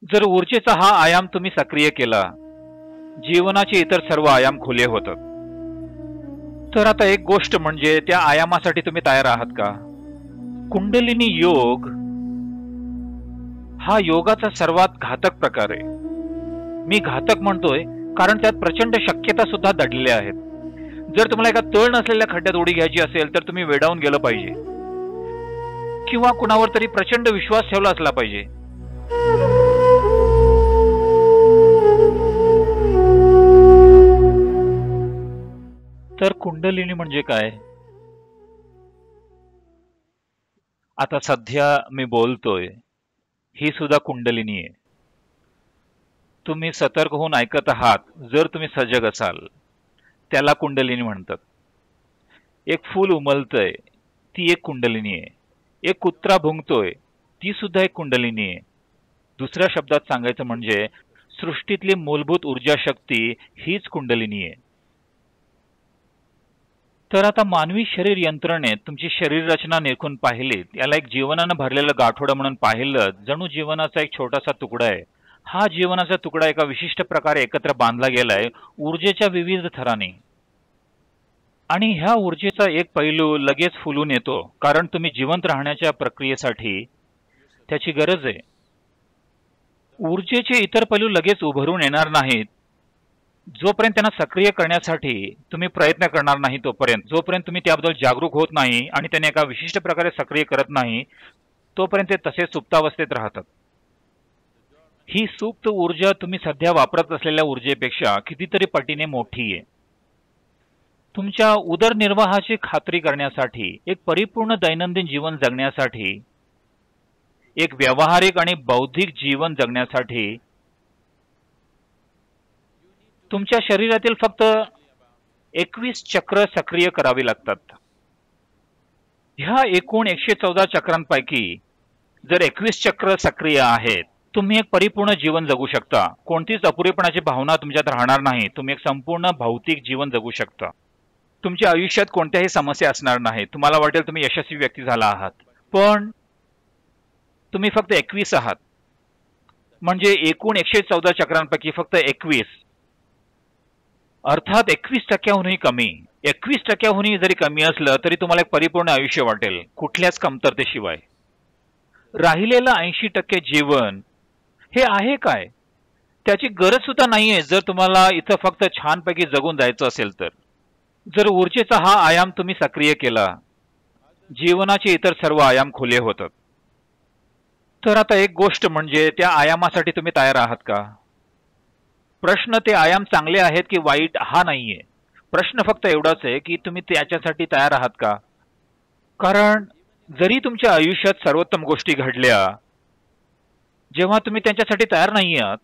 जर ऊर्जेचा हा आयाम तुम्ही सक्रिय केला, जीवनाचे इतर सर्व आयाम खुले होतात. तर आता एक गोष्ट म्हणजे त्या आयामासाठी तुम्ही तयार आहात का? कुंडलिनी योग हा योगाचा सर्वात घातक प्रकार आहे. मी घातक म्हणतोय कारण त्यात प्रचंड शक्यता सुद्धा दडलेल्या आहेत. जर तुम्हाला एका तळ नसलेल्या खड्ड्यात उडी घ्यायची असेल तर तुम्ही वेडावून गेलं पाहिजे किंवा कुणावर तरी प्रचंड विश्वास ठेवला असला पाहिजे. तर कुंडलिनी म्हणजे काय? आता सध्या मी बोलतोय ही सुद्धा कुंडलिनी आहे. तुम्ही सतर्क होऊन ऐकत आहात जर तुम्ही सजग असाल, त्याला कुंडलिनी म्हणतात. एक फूल उमलतय ती एक कुंडलिनी आहे. एक कुत्रा भुंकतोय ती सुद्धा एक कुंडलिनी आहे. दुसऱ्या शब्दात सांगायचं म्हणजे सृष्टीतली मूलभूत ऊर्जा शक्ती हीच कुंडलिनी आहे. तर आता मानवी शरीर यंत्रणेत तुमची शरीर रचना निरखून पाहिलीत, याला एक जीवनानं भरलेलं गाठोडं म्हणून पाहिलं, जणू जीवनाचा एक छोटासा तुकडा आहे. हा जीवनाचा तुकडा एका विशिष्ट प्रकारे एकत्र बांधला गेलाय ऊर्जेच्या विविध थरांनी. आणि ह्या ऊर्जेचा एक पैलू लगेच फुलून येतो कारण तुम्ही जिवंत राहण्याच्या प्रक्रियेसाठी त्याची गरज आहे. ऊर्जेचे इतर पैलू लगेच उभरून येणार नाहीत जोपर्यंत त्यांना सक्रिय करण्यासाठी तुम्ही प्रयत्न करणार नाही, जोपर्यंत तुम्ही त्याबद्दल जागरूक होत नाही आणि त्यांना एका विशिष्ट प्रकारे सक्रिय करत नाही, तोपर्यंत ते तसे सुप्तावस्थेत राहतात. ही सुप्त ऊर्जा तुम्ही सध्या वापरत असलेल्या ऊर्जेपेक्षा कितीतरी पटीने मोठी आहे. तुमच्या उदरनिर्वाहाची खात्री करण्यासाठी, एक परिपूर्ण दैनंदिन जीवन जगण्यासाठी, एक व्यावहारिक आणि बौद्धिक जीवन जगण्यासाठी तुमच्या शरीरातील फक्त 21 चक्र सक्रिय करावी लागतात. ह्या एकूण 114 चक्रांपैकी जर 21 चक्र सक्रिय आहेत, तुम्ही एक परिपूर्ण जीवन जगू शकता. कोणतीच अपुरेपणाची भावना तुमच्यात राहणार नाही. तुम्ही एक संपूर्ण भौतिक जीवन जगू शकता. तुमच्या आयुष्यात कोणत्याही समस्या असणार नाही. तुम्हाला वाटेल तुम्ही यशस्वी व्यक्ती झाला आहात, पण तुम्ही फक्त 21 आहात. म्हणजे एकूण 114 चक्रांपैकी फक्त 21, अर्थात 21%हूनही कमी. 21%हूनही जरी कमी असलं तरी तुम्हाला एक परिपूर्ण आयुष्य वाटेल, कुठल्याच कमतरतेशिवाय. राहिलेलं 80% जीवन हे आहे काय? त्याची गरज सुद्धा नाहीये जर तुम्हाला इथं फक्त छानपैकी जगून जायचं असेल तर. जर ऊर्जेचा हा आयाम तुम्ही सक्रिय केला, जीवनाचे इतर सर्व आयाम खुले होतात. तर आता एक गोष्ट म्हणजे त्या आयामासाठी तुम्ही तयार आहात का? प्रश्न ते आयाम चांगले आहेत की वाईट हा नाहीये. प्रश्न फक्त एवढाच आहे की तुम्ही त्याच्यासाठी तयार आहात का? कारण जरी तुमच्या आयुष्यात सर्वोत्तम गोष्टी घडल्या, जेव्हा तुम्ही त्यांच्यासाठी तयार नाही आहात,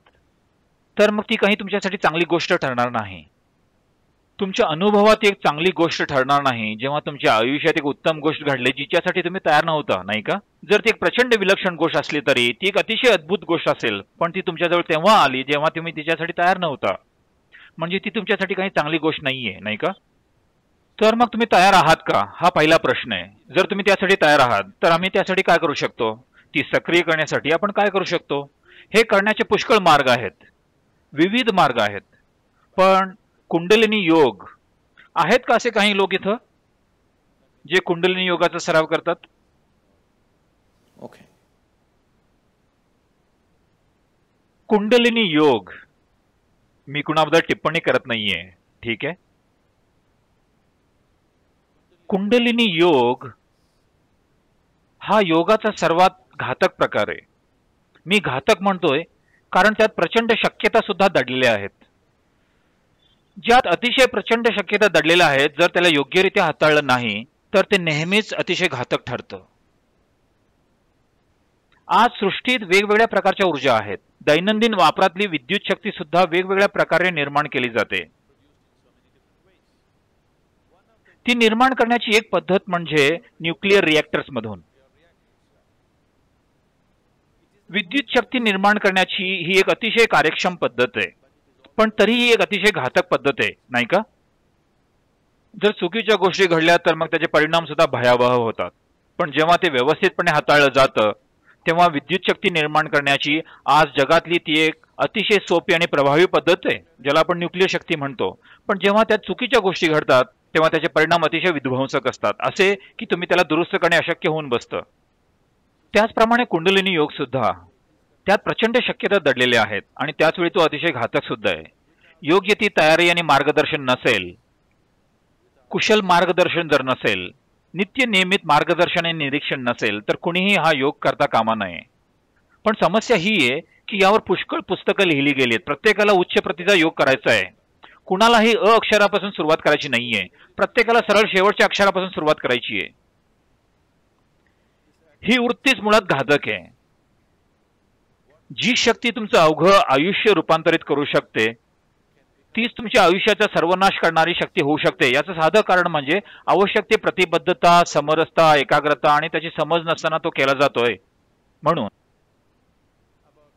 तर मग ती काही तुमच्यासाठी चांगली गोष्ट ठरणार नाही. तुमच्या अनुभवात एक चांगली गोष्ट ठरणार नाही जेव्हा तुमच्या आयुष्यात एक उत्तम गोष्ट घडली जिच्यासाठी तुम्ही तयार नव्हता, नाही का? जर ती एक प्रचंड विलक्षण गोष्ट असली तरी ती एक अतिशय अद्भुत गोष्ट असेल, पण ती तुमच्याजवळ तेव्हा आली जेव्हा तुम्ही तिच्यासाठी तयार नव्हता. म्हणजे ती तुमच्यासाठी काही चांगली गोष्ट नाहीये, नाही का? तर मग तुम्ही तयार आहात का हा पहिला प्रश्न आहे. जर तुम्ही त्यासाठी तयार आहात तर आम्ही त्यासाठी काय करू शकतो? ती सक्रिय करण्यासाठी आपण काय करू शकतो? हे करण्याचे पुष्कळ मार्ग आहेत, विविध मार्ग आहेत. पण कुंडलिनी योग आहेत का असे काही लोक इथं जे कुंडलिनी योगाचा सराव करतात? ओके. कुंडलिनी योग, मी कुणाबद्दल टिप्पणी करत नाहीये, ठीक आहे? कुंडलिनी योग हा योगाचा सर्वात घातक प्रकार आहे. मी घातक म्हणतोय कारण त्यात प्रचंड शक्यता सुद्धा दडलेल्या आहेत. ज्यात अतिशय प्रचंड शक्यता दडलेल्या आहेत, जर त्याला योग्यरित्या हाताळलं नाही तर ते नेहमीच अतिशय घातक ठरतं. आज सृष्टीत वेगवेगळ्या प्रकारच्या ऊर्जा आहेत. दैनंदिन वापरातली विद्युत शक्ती सुद्धा वेगवेगळ्या प्रकारे निर्माण केली जाते. ती निर्माण करण्याची एक पद्धत म्हणजे न्यूक्लिअर रिएक्टर्स मधून. विद्युत शक्ती निर्माण करण्याची ही एक अतिशय कार्यक्षम पद्धत आहे, पण तरीही एक अतिशय घातक पद्धत आहे, नाही का? जर चुकीच्या गोष्टी घडल्या तर मग त्याचे परिणाम सुद्धा भयावह होतात. पण जेव्हा ते व्यवस्थितपणे हाताळलं जातं तेव्हा विद्युत शक्ती निर्माण करण्याची आज जगातली ती एक अतिशय सोपी आणि प्रभावी पद्धत आहे, ज्याला आपण न्यूक्लिअर शक्ती म्हणतो. पण जेव्हा त्यात चुकीच्या गोष्टी घडतात तेव्हा त्याचे परिणाम अतिशय विध्वंसक असतात, असे की तुम्ही त्याला दुरुस्त करणे अशक्य होऊन बसतं. त्याचप्रमाणे कुंडलिनी योग सुद्धा त्यात प्रचंड शक्यता दडलेल्या आहेत आणि त्याचवेळी तो अतिशय घातक सुद्धा आहे. योग्य ती तयारी आणि मार्गदर्शन नसेल, कुशल मार्गदर्शन जर नसेल, नित्य नियमित मार्गदर्शन आणि निरीक्षण नसेल तर कुणीही हा योग करता कामा नये. पण समस्या ही आहे की यावर पुष्कळ पुस्तकं लिहिली गेलीत. प्रत्येकाला उच्च प्रतीचा योग करायचा आहे. कुणालाही अ अक्षरापासून सुरुवात करायची नाहीये. प्रत्येकाला सरळ शेवटच्या अक्षरापासून सुरुवात करायची आहे. ही वृत्तीच मुळात घातक आहे. जी शक्ती तुमचं अवघं आयुष्य रूपांतरित करू शकते तीच तुमच्या आयुष्याचा सर्वनाश करणारी शक्ती होऊ शकते. याचं साधं कारण म्हणजे आवश्यक ते प्रतिबद्धता, समरसता, एकाग्रता आणि त्याची समज नसताना तो केला जातोय. म्हणून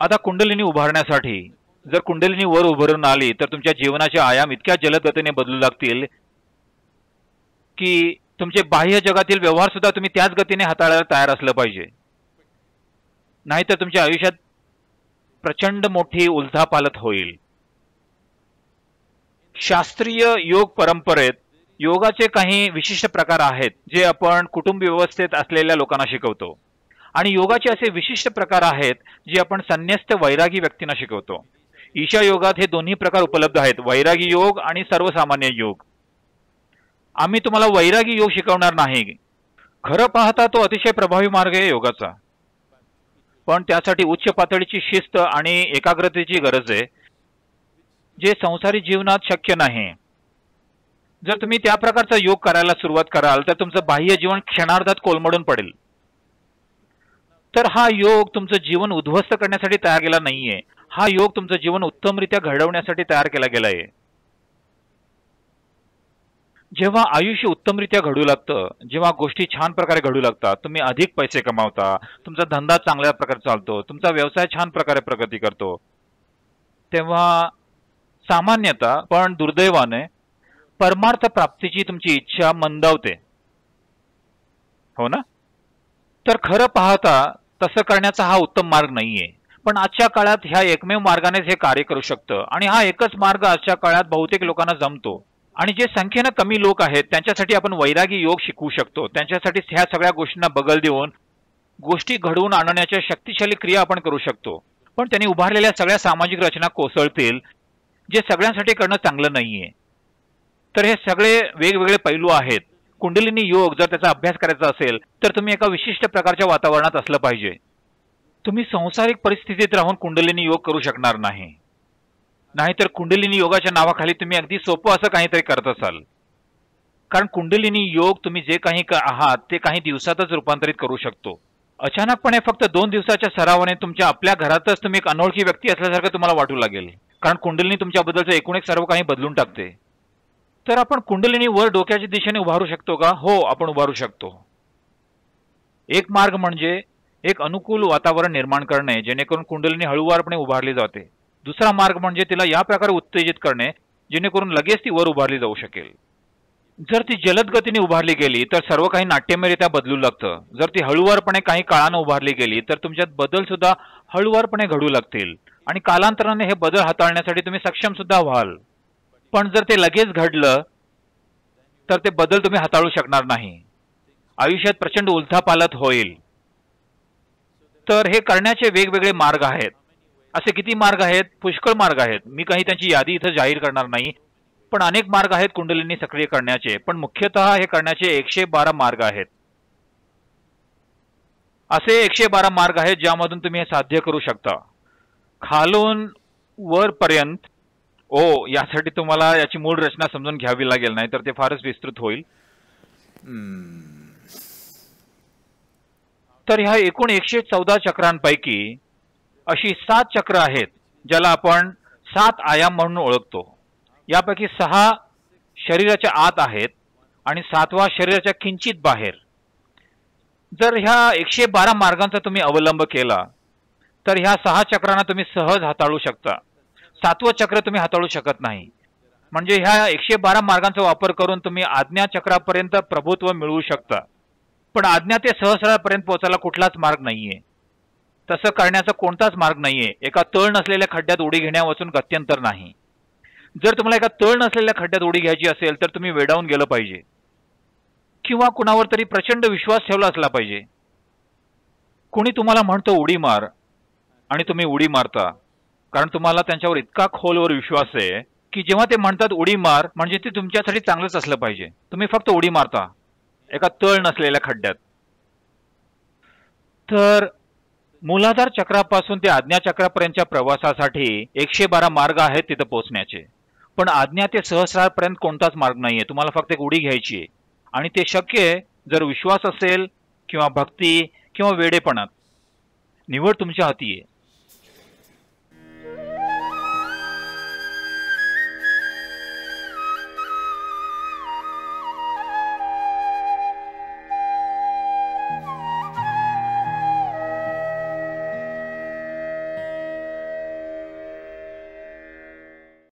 आता कुंडलिनी उभारण्यासाठी जर कुंडलिनी वर उभारून आली तर तुमच्या जीवनाचे आयाम इतक्या जलद गतीने बदलू लागतील की तुमचे बाह्य जगातील व्यवहार सुद्धा तुम्ही त्याच गतीने हाताळायला तयार असलं पाहिजे. नाहीतर तुमच्या आयुष्यात प्रचंड मोठी उलथापालथ होईल. शास्त्रीय योग परंपरेत योगाचे काही विशिष्ट प्रकार आहेत जे आपण कुटुंब व्यवस्थेत असलेल्या लोकांना शिकवतो आणि योगाचे असे विशिष्ट प्रकार आहेत जे आपण संन्यस्त वैरागी व्यक्तींना शिकवतो. ईशा योगात हे दोन्ही प्रकार उपलब्ध आहेत, वैरागी योग आणि सर्वसामान्य योग. आम्ही तुम्हाला वैरागी योग शिकवणार नाही. खरं पाहता तो अतिशय प्रभावी मार्ग आहे योगाचा, पण त्यासाठी उच्च पातळीची शिस्त आणि एकाग्रतेची गरज आहे, जे संसारी जीवनात शक्य नाही. जर तुम्ही त्या प्रकारचा योग करायला सुरुवात कराल तर तुमचं बाह्य जीवन क्षणार्धात कोलमडून पडेल. तर हा योग तुमचं जीवन उद्ध्वस्त करण्यासाठी तयार केला नाहीये. हा योग तुमचं जीवन उत्तमरित्या घडवण्यासाठी तयार केला गेलाय. जेव्हा आयुष्य उत्तमरित्या घडू लागतं, जेव्हा गोष्टी छान प्रकारे घडू लागतात, तुम्ही अधिक पैसे कमावता, तुमचा धंदा चांगल्या प्रकारे चालतो, तुमचा व्यवसाय छान प्रकारे प्रगती करतो, तेव्हा सामान्यतः पण दुर्दैवाने परमार्थ प्राप्तीची तुमची इच्छा मंदावते, हो ना? तर खरं पाहता तसं करण्याचा हा उत्तम मार्ग नाहीये. पण आजच्या काळात ह्या एकमेव मार्गानेच हे कार्य करू शकतं आणि हा एकच मार्ग आजच्या काळात बहुतेक लोकांना जमतो. आणि जे संख्येनं कमी लोक आहेत त्यांच्यासाठी आपण वैरागी योग शिकवू शकतो. त्यांच्यासाठी ह्या सगळ्या गोष्टींना बगल देऊन गोष्टी घडवून आणण्याच्या शक्तिशाली क्रिया आपण करू शकतो. पण त्यांनी उभारलेल्या सगळ्या सामाजिक रचना कोसळतील, जे सगळ्यांसाठी करणं चांगलं नाहीये. तर हे सगळे वेगवेगळे पैलू आहेत. कुंडलिनी योग जर त्याचा अभ्यास करायचा असेल तर तुम्ही एका विशिष्ट प्रकारच्या वातावरणात असलं पाहिजे. तुम्ही संसारिक परिस्थितीत राहून कुंडलिनी योग करू शकणार नाही. नाहीतर कुंडलिनी योगाच्या नावाखाली तुम्ही अगदी सोपं असं काहीतरी करत असाल. कारण कुंडलिनी योग तुम्ही जे काही आहात ते काही दिवसातच रूपांतरित करू शकतो. अचानकपणे फक्त 2 दिवसाच्या सरावाने तुमच्या आपल्या घरातच तुम्ही एक अनोळखी व्यक्ती असल्यासारखं तुम्हाला वाटू लागेल. कारण कुंडलिनी तुमच्याबद्दलचं एकूण एक सर्व काही बदलून टाकते. तर आपण कुंडलिनी वर डोक्याच्या दिशेने उभारू शकतो का? हो, आपण उभारू शकतो. एक मार्ग म्हणजे एक अनुकूल वातावरण निर्माण करणे जेणेकरून कुंडलिनी हळूवारपणे उभारली जाते. दुसरा मार्ग म्हणजे तिला या प्रकारे उत्तेजित करणे जेणेकरून लगेच ती वर उभारली जाऊ शकेल. जर ती जलद गतीने उभारली गेली तर सर्व काही नाट्यमयरित्या बदलू लागतं. जर ती हळूवारपणे काही काळानं उभारली गेली तर तुमच्यात बदल सुद्धा हळूवारपणे घडू लागतील आणि कालांतराने हे बदल हाताळण्यासाठी तुम्ही सक्षम सुद्धा व्हाल. पण जर ते लगेच घडलं तर ते बदल तुम्ही हाताळू शकणार नाही. आयुष्यात प्रचंड उलथापालथ होईल. तर हे करण्याचे वेगवेगळे मार्ग आहेत. असे किती मार्ग आहेत? पुष्कळ मार्ग आहेत. मी काही त्यांची यादी इथं जाहीर करणार नाही, पण अनेक मार्ग आहेत कुंडलिनी सक्रिय करण्याचे. पण मुख्यतः हे करण्याचे 112 मार्ग आहेत. असे 112 मार्ग आहेत ज्यामधून तुम्ही हे साध्य करू शकता. खालून वरपर्यंत यासाठी तुम्हाला याची मूळ रचना समजून घ्यावी लागेल, नाही तर ते फारच विस्तृत होईल. तर ह्या एकूण 114 चक्रांपैकी अशी 7 चक्र आहेत ज्याला आपण 7 आयाम म्हणून ओळखतो. यापैकी 6 शरीराच्या आत आहेत आणि 7वा शरीराच्या किंचित बाहेर. जर ह्या 112 मार्गांचा तुम्ही अवलंब केला तर ह्या 6 चक्रांना तुम्ही सहज हाताळू शकता. 7वं चक्र तुम्ही हाताळू शकत नाही. म्हणजे ह्या 112 मार्गांचा वापर करून तुम्ही आज्ञा चक्रापर्यंत प्रभुत्व मिळवू शकता, पण आज्ञा ते सहस्रापर्यंत पोहोचायला कुठलाच मार्ग नाहीये. तसं करण्याचा कोणताच मार्ग नाहीये. एका तळ नसलेल्या खड्ड्यात उडी घेण्यावाचून गत्यंतर नाही. जर तुम्हाला एका तळ नसलेल्या खड्ड्यात उडी घ्यायची असेल तर तुम्ही वेडावून गेलं पाहिजे किंवा कुणावर तरी प्रचंड विश्वास ठेवला असला पाहिजे. कोणी तुम्हाला म्हणतो उडी मार आणि तुम्ही उडी मारता, कारण तुम्हाला त्यांच्यावर इतका खोलवर विश्वास आहे की जेव्हा ते म्हणतात उडी मार म्हणजे ते तुमच्यासाठी चांगलंच असलं पाहिजे. तुम्ही फक्त उडी मारता एका तळ नसलेल्या खड्ड्यात. तर मूलाधार चक्रापासून ते आज्ञाचक्रापर्यंतच्या प्रवासासाठी 112 मार्ग आहेत तिथं पोहोचण्याचे. पण आज्ञा ते सहस्रापर्यंत कोणताच मार्ग नाहीये. तुम्हाला फक्त एक उडी घ्यायची आहे आणि ते शक्य आहे जर विश्वास असेल किंवा भक्ती किंवा वेडेपणात. निवड तुमच्या हाती आहे.